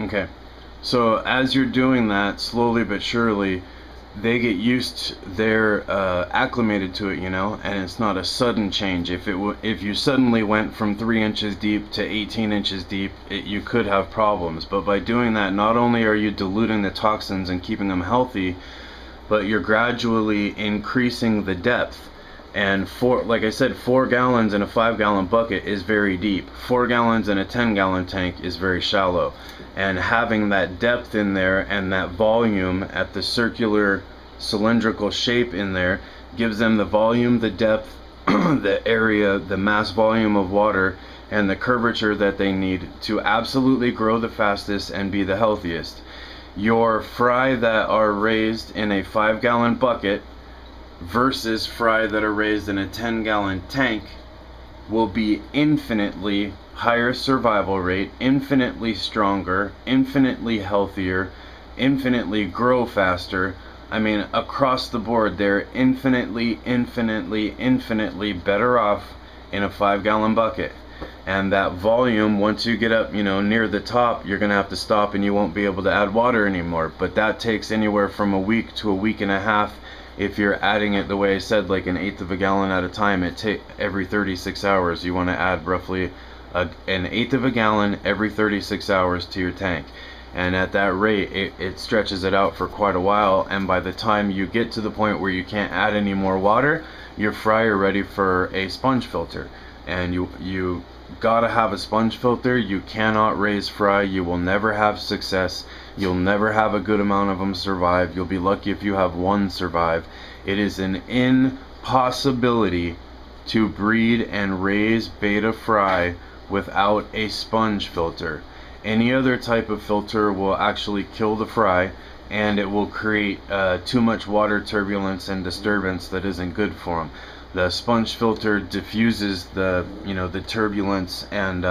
Okay, so as you're doing that, slowly but surely, they get used, they're acclimated to it, you know, and it's not a sudden change. If you suddenly went from 3 inches deep to 18 inches deep, you could have problems. But by doing that, not only are you diluting the toxins and keeping them healthy, but you're gradually increasing the depth. And like I said, 4 gallons in a 5-gallon bucket is very deep. 4 gallons in a 10-gallon tank is very shallow. And having that depth in there and that volume at the circular cylindrical shape in there gives them the volume, the depth, the area, the mass volume of water, and the curvature that they need to absolutely grow the fastest and be the healthiest. Your fry that are raised in a 5-gallon bucket versus fry that are raised in a 10-gallon tank will be infinitely higher survival rate, infinitely stronger, infinitely healthier, infinitely grow faster. I mean, across the board, they're infinitely better off in a 5-gallon bucket. And that volume, once you get up, you know, near the top, you're gonna have to stop and you won't be able to add water anymore. But that takes anywhere from a week to a week and a half. If you're adding it the way I said, like 1/8 of a gallon at a time, every 36 hours you want to add roughly 1/8 of a gallon every 36 hours to your tank. And at that rate, it stretches it out for quite a while, and by the time you get to the point where you can't add any more water, your fry are ready for a sponge filter. And you gotta have a sponge filter. You cannot raise fry. You will never have success. You'll never have a good amount of them survive. You'll be lucky if you have one survive. It is an impossibility to breed and raise beta fry without a sponge filter. Any other type of filter will actually kill the fry, and it will create too much water turbulence and disturbance that isn't good for them. The sponge filter diffuses the turbulence and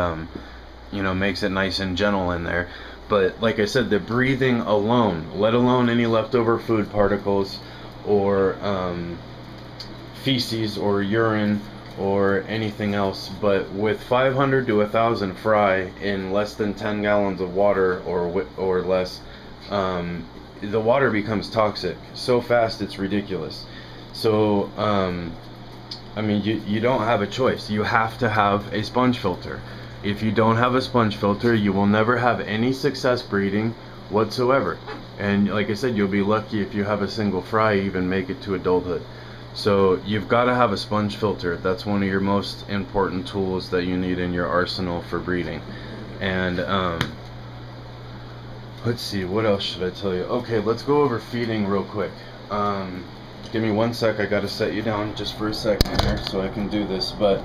makes it nice and gentle in there. But like I said, the breathing alone, let alone any leftover food particles or feces or urine or anything else, but with 500 to 1,000 fry in less than 10 gallons of water or less, the water becomes toxic so fast it's ridiculous. So I mean, you don't have a choice. You have to have a sponge filter. If you don't have a sponge filter, you will never have any success breeding whatsoever. And like I said, you'll be lucky if you have a single fry even make it to adulthood. So you've got to have a sponge filter. That's one of your most important tools that you need in your arsenal for breeding. And let's see, what else should I tell you? Okay, let's go over feeding real quick. Give me 1 sec, I gotta set you down just for a second here so I can do this. But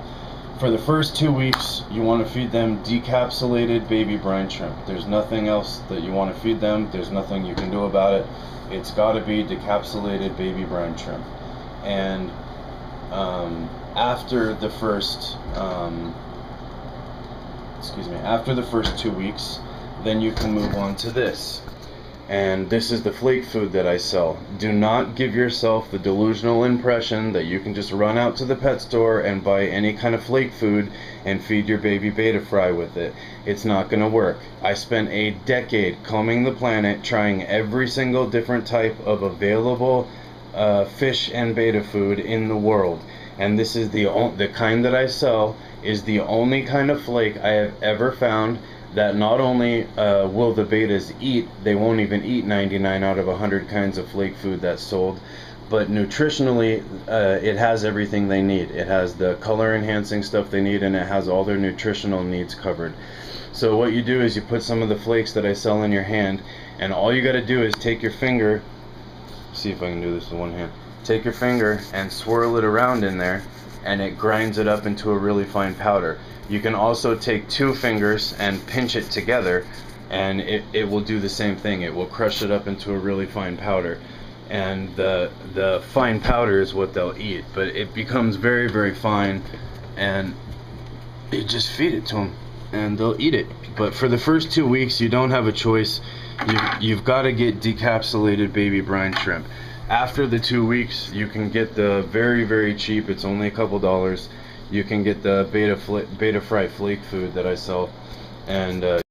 for the first 2 weeks, you want to feed them decapsulated baby brine shrimp. There's nothing else that you want to feed them. There's nothing you can do about it. It's got to be decapsulated baby brine shrimp. And after the first, after the first 2 weeks, then you can move on to this. And this is the flake food that I sell. Do not give yourself the delusional impression that you can just run out to the pet store and buy any kind of flake food and feed your baby beta fry with it. It's not going to work. I spent a decade combing the planet trying every single different type of available fish and beta food in the world. And this is the kind that I sell is the only kind of flake I have ever found that not only will the betas eat, they won't even eat 99 out of 100 kinds of flake food that's sold, but nutritionally it has everything they need. It has the color enhancing stuff they need, and it has all their nutritional needs covered. So what you do is you put some of the flakes that I sell in your hand, and all you got to do is take your finger, see if I can do this with one hand, take your finger and swirl it around in there, and it grinds it up into a really fine powder. You can also take 2 fingers and pinch it together, and it will do the same thing. It will crush it up into a really fine powder, and the fine powder is what they'll eat. But it becomes very, very fine, and you just feed it to them and they'll eat it. But for the first 2 weeks, you don't have a choice. You've got to get decapsulated baby brine shrimp. After the 2 weeks, you can get the very, very cheap, it's only a couple dollars, you can get the beta fry flake food that I sell, and